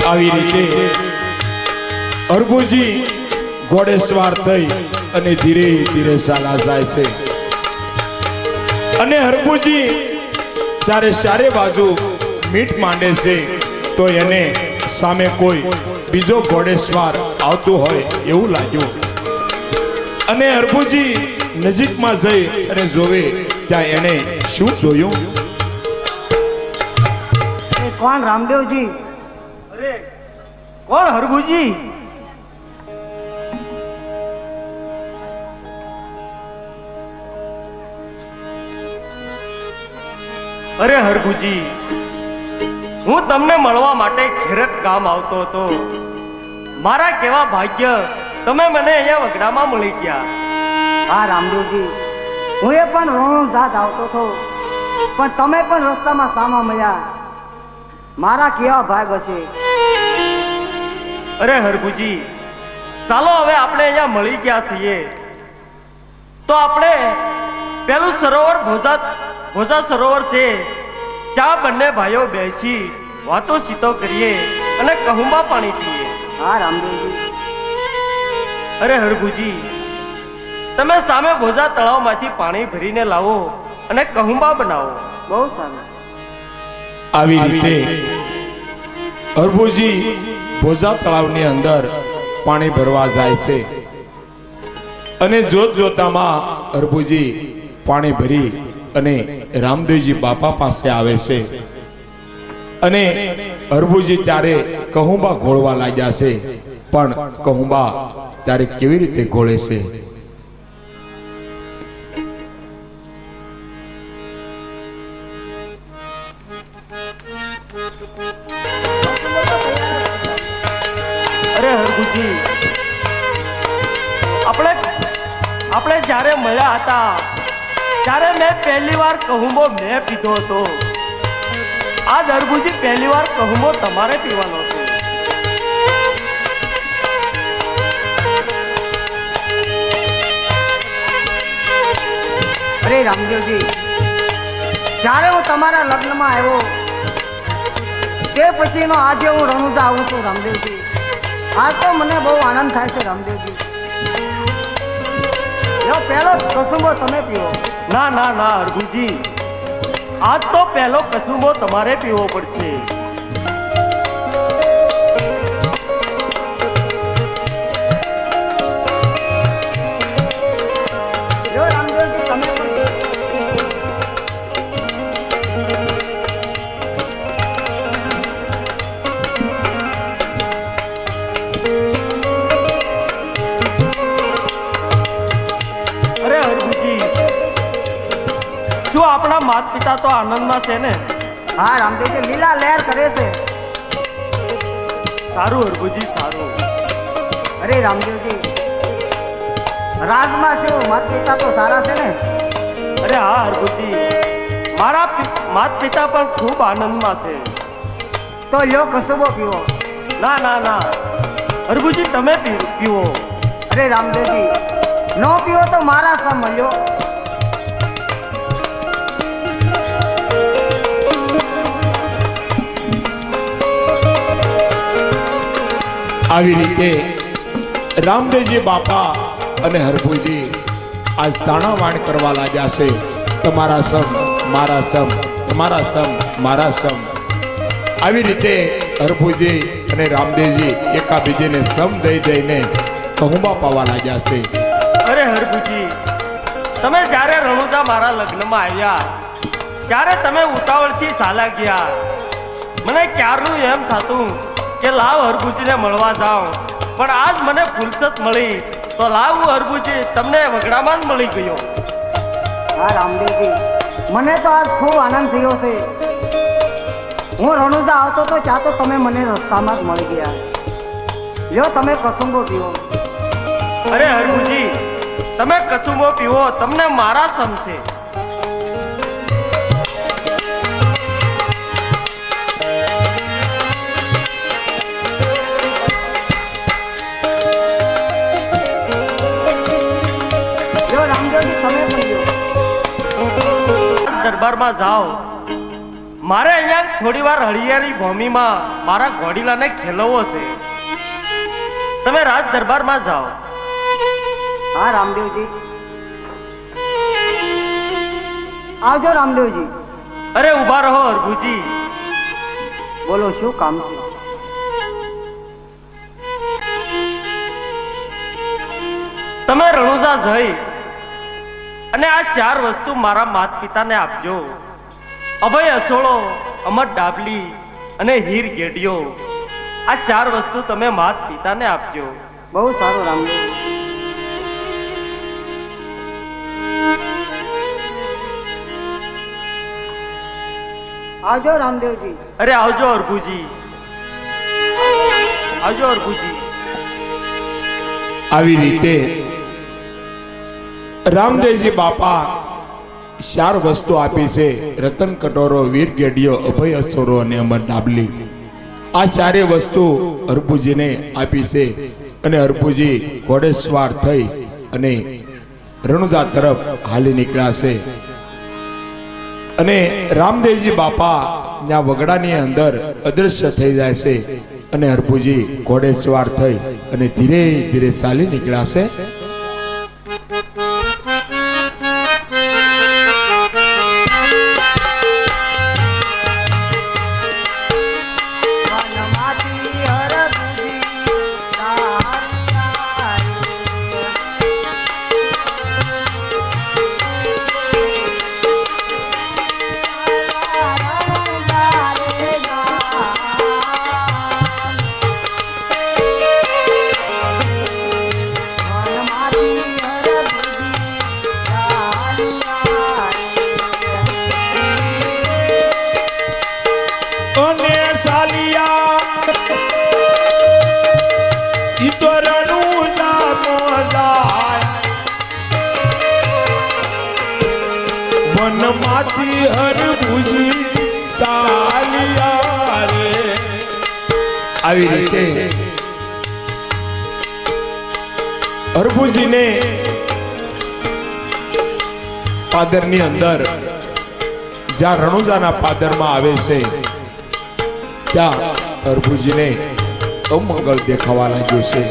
આવી રીતે હરભુજી ઘોડેસવાર થઈ અને ધીરે ધીરે ચાલા જાય છે અને હરભુજી જ્યારે ચારે બાજુ મીટ માંડે છે તો એને સામે કોઈ બીજો ઘોડેસવાર આવતું હોય એવું લાગ્યું અને હરભુજી નજીકમાં જઈ અને જોવે ત્યાં એને શું જોયું? કોણ રામદેવજી? અરે કોણ હરભુજી? અરે હરભુજી, હું તમને મળવા માટે ખેરત ગામ આવતો હતો. મારા કેવા ભાગ્ય તમે મને અહીંયા વગડામાં મળી ગયા. હા રામદેવજી, હું એ પણ રણોજાત આવતો હતો, પણ તમે પણ રસ્તામાં સામા મળ્યા. મારા કેવા ભાગ હશે. અરે હરભુજી, ચાલો હવે આપણે અહીંયા મળી ગયા છીએ તો આપણે પેલું સરોવર ભોજા સરોવર છે ત્યાં બંને ભાઈઓ બેસી વાતો ચીતો કરીએ અને કહુંબા પાણી પીએ. હા રામદેવજી. અરે હરભુજી, તમે સામે ભોજા તળાવમાંથી પાણી ભરીને લાવો અને કહુંબા બનાવો. બહુ સારું. આવી રીતે હરભુજી ભોજા તળાવની અંદર પાણી ભરવા જાય છે અને જોત જોતામાં હરભુજી પાણી ભરી અને રામદેવજી બાપા પાસે આવે છે અને હરભુજી ત્યારે કહુંબા ઘોળવા લાગ્યા છે, પણ કહુંબા ત્યારે કેવી રીતે ઘોળે છે? અરે હરભુજી, આપણે જ્યારે મળ્યા હતા ત્યારે મેં પહેલી વાર કહુંબો મેં પીધો હતો. આજ હરભુજી પહેલી વાર કહુંબો તમારે પીવાનો હતો. અરે રામદેવજી, જ્યારે હું તમારા લગ્નમાં આવ્યો તે પછીનો આજે હું રણુજા આવું છું રામદેવજી. આ તો મને બહુ આનંદ થાય છે રામદેવજી. જો પહેલો કસુંબો તમે પીવો. ના ના ના હરભુજી, આજ તો પહેલો કસુંબો તમારે પીવો પડશે. જો રામદેવજી તમે પણ આપણા માતા પિતા તો આનંદમાં છે ને? હા રામદેવજી, લીલા લહેર કરે છે. સારું હરભુજી, સારું. અરે રામદેવજી, રાજમાં શું માતા પિતા તો સારા છે ને? અરે હા હરભુજી, મારા માતા પિતા પણ ખૂબ આનંદમાં છે. તો લ્યો કસુંબો પીવો. ના ના ના હરભુજી, તમે પીવો. અરે રામદેવજી, નો પીવો તો મારા સમ મળ્યો. આવી રીતે રામદેવજી બાપા અને હરભુજી આ તાણાવાણ કરવા લાગ્યા છે. તમારા સમ મારા સમ, તમારા સમ મારા સમ. આવી રીતે હરભુજી અને રામદેવજી એકાબીજીને સમ દઈ દઈને કહુંબા પાવા લાગ્યા છે. અરે હરભુજી, તમે જ્યારે રણુજા મારા લગ્નમાં આવ્યા ત્યારે તમે ઉતાવળથી ચાલ્યા ગયા. મને ક્યારનું એમ થતું કે લાવ હરભુજીને મળવા જાઉં, પણ આજ મને ફુરસત મળી તો લાવ હું હરભુજી તમને વગડામાં જ મળી ગયો. હા રામદેવજી, મને તો આજ ખૂબ આનંદ થયો છે. હું રણુજા આવતો તો ત્યાં તો તમે મને રસ્તામાં જ મળી ગયા. લ્યો તમે કસુંબો પીવો. અરે હરભુજી, તમે કસુંબો પીવો, તમને મારા સમ છે. દરબારમાં જાઓ, મારે અહીંયા થોડી વાર હળિયાળી ભૂમિમાં મારા ઘોડીલાને ખેલવવો છે. તમે રાજ દરબારમાં જાઓ. હા રામદેવજી, આવજો રામદેવજી. અરે ઊભા રહો હરભુજી. બોલો શું કામ છે? તમે રણુજા જઈ અને આ 4 વસ્તુ મારા માત પિતાને આપજો. અભય અસોળો, અમર ડાબલી અને હીર ગેડિયો. આ 4 વસ્તુ તમે માત પિતાને આપજો. બહુ સારું રામદેવજી. આવજો રામદેવજી. અરે આવજો હરભુજી, આવજો હરભુજી. આવી રીતે રામદેવજી બાપા 4 વસ્તુ આપી છે. રતન કટોરો, વીર ગેડિયો, અભય અસોરો અને અમર ડાબલી. આ 4 વસ્તુ હરભુજીને આપી છે અને હરભુજી ઘોડેસવાર થઈ અને રણુજા તરફ હાલી નીકળ્યા છે. અને રામદેવજી બાપા ત્યાં વગડાની અંદર અદૃશ્ય થઈ જાય છે અને હરભુજી ઘોડેસવાર થઈ અને ધીરે ધીરે ચાલી નીકળ્યા છે. વનમાંથી હરભુજી ચાલ્યા રે. આવી રીતે હરભુજીને પાદરની અંદર જ્યાં રણુજાના પાદરમાં આવે છે ત્યાં હરભુજીને અમંગળ દેખાવા લાગ્યું છે.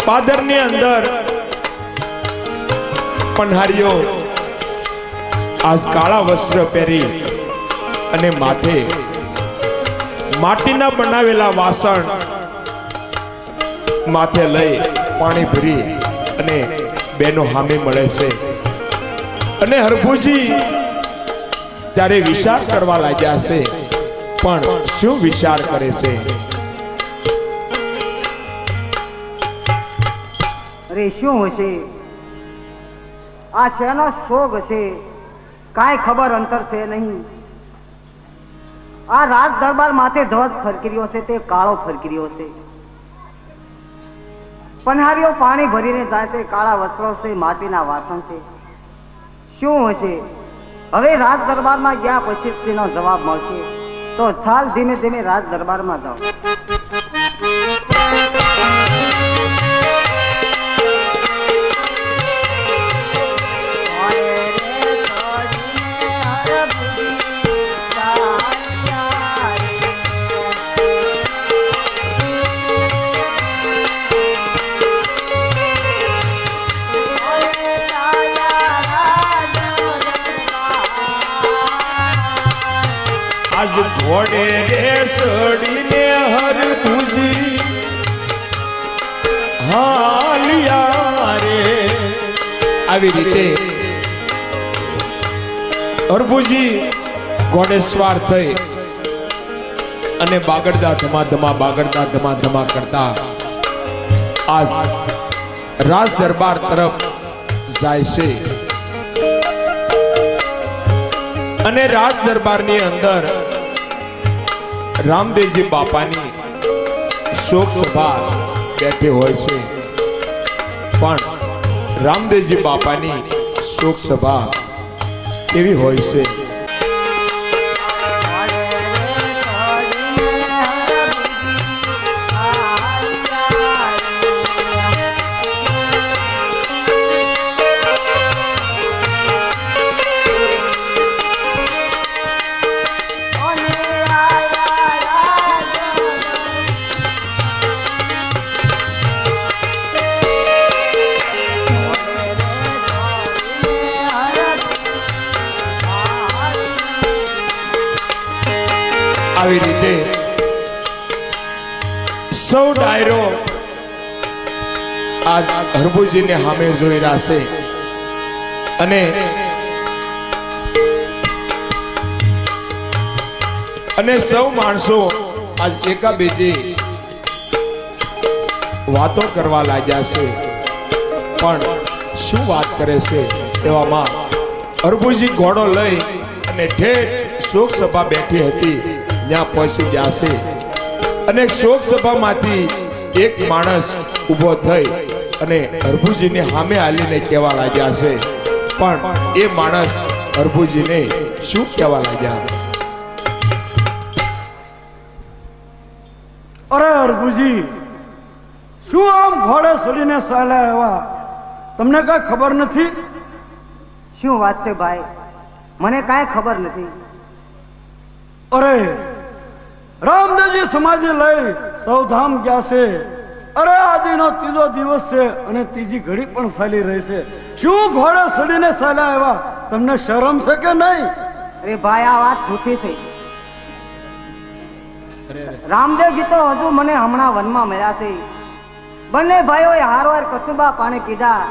પાદરની અંદર પન્હારીઓ આજ કાળા વસ્ત્ર પહેરી અને માથે માટીના બનાવેલા વાસણ માથે લઈ પાણી ભરી અને બેનો હામે મળે છે. અને હરભુજી ત્યારે વિચાર કરવા લાગ્યા છે, પણ શું વિચાર કરે છે? અરે શું હશે? આ શેનો શોગ હશે? કાંઈ ખબર અંતર છે નહીં. આ રાજ દરબાર માથે ધ્વજ ફરકી રહ્યો છે, તે કાળો ફરકી રહ્યો છે. પન્હારીઓ પાણી ભરીને જાય છે, કાળા વસ્ત્રો છે, માટીના વાસણ છે. શું હશે? હવે રાજ દરબારમાં ગયા પછી તેનો જવાબ મળશે. તો ચાલ ધીમે ધીમે રાજ દરબારમાં જાઓ. આજ ઘોડે રેસડીને હરભુજી હાલિયા રે. આવી રીતે હરભુજી ઘોડેસવાર થઈ અને બાગડતા ધમા કરતા આજ રાજ દરબાર તરફ જાય છે. અને રાજ દરબારની અંદર રામદેવજી બાપાની શોક સભા બેઠી હોય છે, પણ રામદેવજી બાપાની શોક સભા કેવી હોય છે? આવી રીતે સૌ ડાયરો આ હરભુજીને સામે જોઈ રહ્યા છે અને સૌ માણસો આજ એકાબીજી વાતો કરવા લાગ્યા છે પણ શું વાત કરે છે એવામાં હરભુજી ઘોડો લઈ અને ઠેઠ શોક સભા બેઠી હતી ત્યાં પહોંચી ગયા છે અને શોક સભામાંથી એક માણસ ઊભો થઈ અને હરભુજીને સામે હાલીને કહેવા લાગ્યા છે પણ એ માણસ હરભુજીને શું કહેવા લાગ્યા? અરે હરભુજી, શું આમ ઘોડે ચડીને ચાલ્યા એવા તમને કઈ ખબર નથી? શું વાત છે ભાઈ, મને કાંઈ ખબર નથી. અરે રામદેવજી સમાધિ લઈ સૌધામ ગયા છે. અરે આદિનો ત્રીજો દિવસ છે અને ત્રીજી ઘડી પણ ચાલી રહી છે. શું ઘોડે ચડીને ચાલ્યા એવા તમને શરમ છે કે નહીં? અરે ભાઈ, આ વાત જૂઠી છે. રામદેવજી તો હજુ મને હમણાં વનમાં મળ્યા છે. બંને ભાઈઓએ હારવાર કસુંબા પાણી પીધા,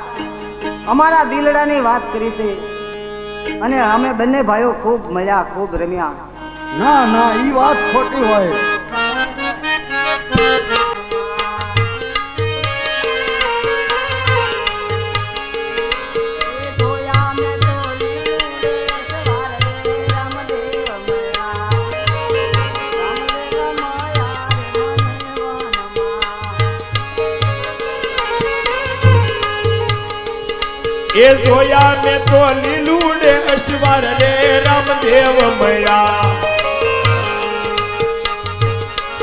અમારા દિલડાની વાત કરી છે અને અમે બંને ભાઈઓ ખૂબ મળ્યા, ખૂબ રમ્યા. ના ના, ઈ વાત ખોટી હોય. એ જોયા મેં તો લીલુડે અશ્વાર રે રામદેવ મળ્યા.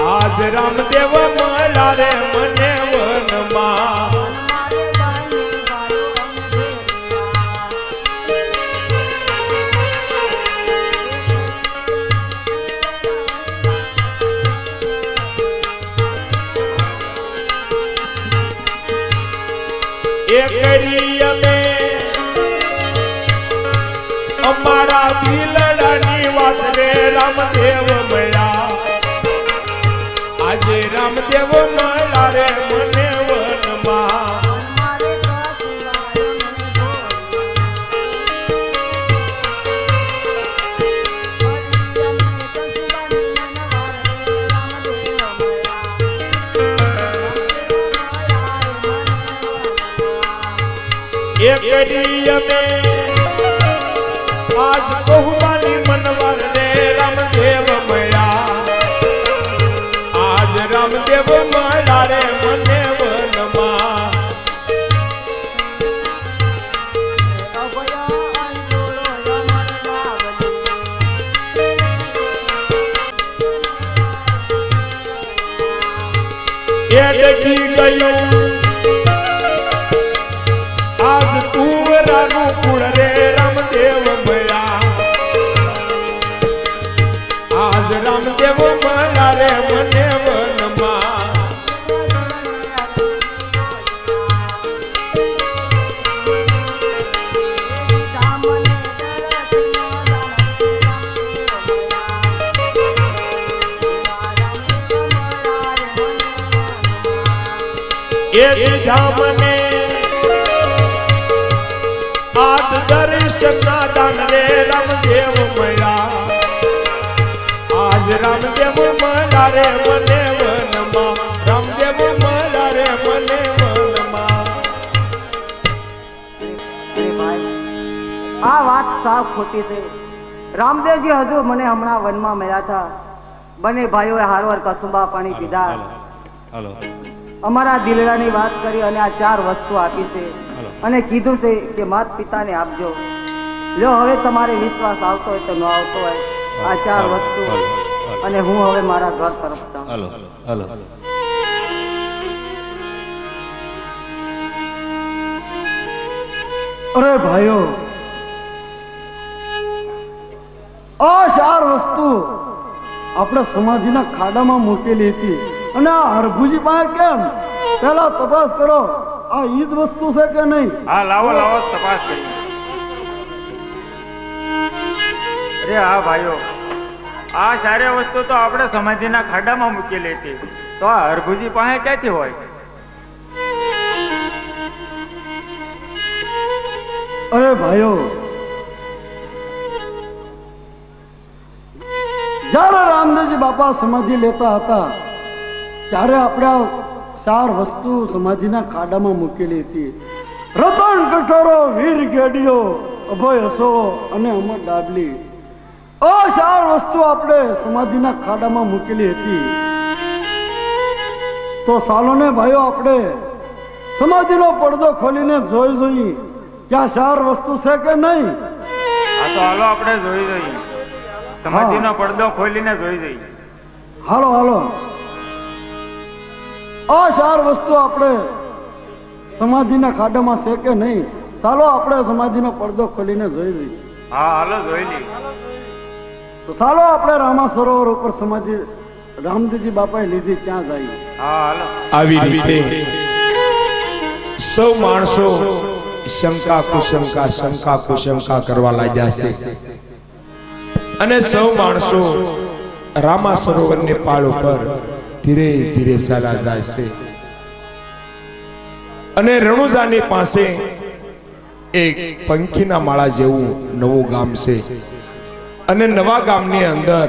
આજ રામદેવ મળ્યા રે મને વનમાં. એ કરી અમે અમારા દિલડાની વાત રે રામદેવ મળ્યા. આજે રામદેવ મળ્યા રે મને વનમાં. એ કરી અમે આજ કहुबानी मनवर रे रामदेव મળ્યા. આજ રામદેવ મળ્યા રે મને વનમાં. એ ડગી ગયું આજ તુવરાનું કુળ રે રામદેવ મળ્યા. આજ રામદેવ મળ્યા રે મને વનમાં. એ દીધા મને આજ દર્શના દાન રે રામદેવ મળ્યા. આજ રામદેવ મળ્યા રે મને વનમાં. રામદેવ મળ્યા રે મને વનમાં. અરે ભાઈ, આ વાત સાવ ખોટી છે. રામદેવજી હજુ મને હમણાં વનમાં મળ્યા હતા. બંને ભાઈઓએ હારવાર કસુંબા પાણી પીધા, અમારા દિલડાની વાત કરી અને આ 4 વસ્તુ આપી છે અને કીધું છે કે માત પિતાને આપજો. લ્યો, હવે તમારે વિશ્વાસ આવતો હોય તો ન આવતો હોય, આ 4 વસ્તુ અને હું હવે મારા ઘર તરફ જાઉં. અરે ભાઈઓ, આ 4 વસ્તુ આપણે સમાધિના ખાડામાં મૂકેલી હતી અને આ હરભુજી પાસે કેમ? પેલા તપાસ કરો, આ ઈ જ વસ્તુ છે કે નહીં? હા, લાવો લાવો, તપાસ કરી. અરે હા ભાઈઓ, આ સારી વસ્તુ તો આપણે સમાધિના ખાડામાં મૂકેલી હતી, તો આ હરભુજી પાસે ક્યાંથી હોય? અરે ભાઈઓ, જ્યારે રામદેવજી બાપા સમાધિ લેતા હતા ત્યારે આપણે આ 4 વસ્તુ સમાધિના ખાડામાં મૂકેલી હતી. રતન કઠોરો, વીર ગેડીઓ, અભય હસોળો અને અમર ડાબલી. આ 4 વસ્તુ આપણે સમાધિના ખાડામાં મૂકેલી હતી. તો સાલો ને ભાઈઓ, આપણે સમાધિનો પડદો ખોલીને જોઈ કે આ 4 વસ્તુ છે કે નહીં. આ તો હાલો આપણે જોઈ જઈએ, સમાધિનો પડદો ખોલીને જોઈ જઈએ. હાલો હાલો, આ 4 વસ્તુ આપણે સમાધિના ખાડામાં છે કે નહીં. ચાલો આપણે સમાધિનો પડદો ખોલીને જોઈ લઈએ. હા હાલો જોઈ લઈએ. તો ચાલો આપણે રામા સરોવર ઉપર સમાધિ રામદેવજી બાપાએ લીધી ત્યાં જઈએ. હા હાલો. આવી રીતે સૌ માણસો શંકા કુશંકા કરવા લાગ્યા છે અને સૌ માણસો રામા સરોવરની પાળ ઉપર ધીરે ધીરે ચાલ્યા જાય છે. અને રણુજાની પાસે એક પંખીના માળા જેવું નવું ગામ છે અને નવા ગામની અંદર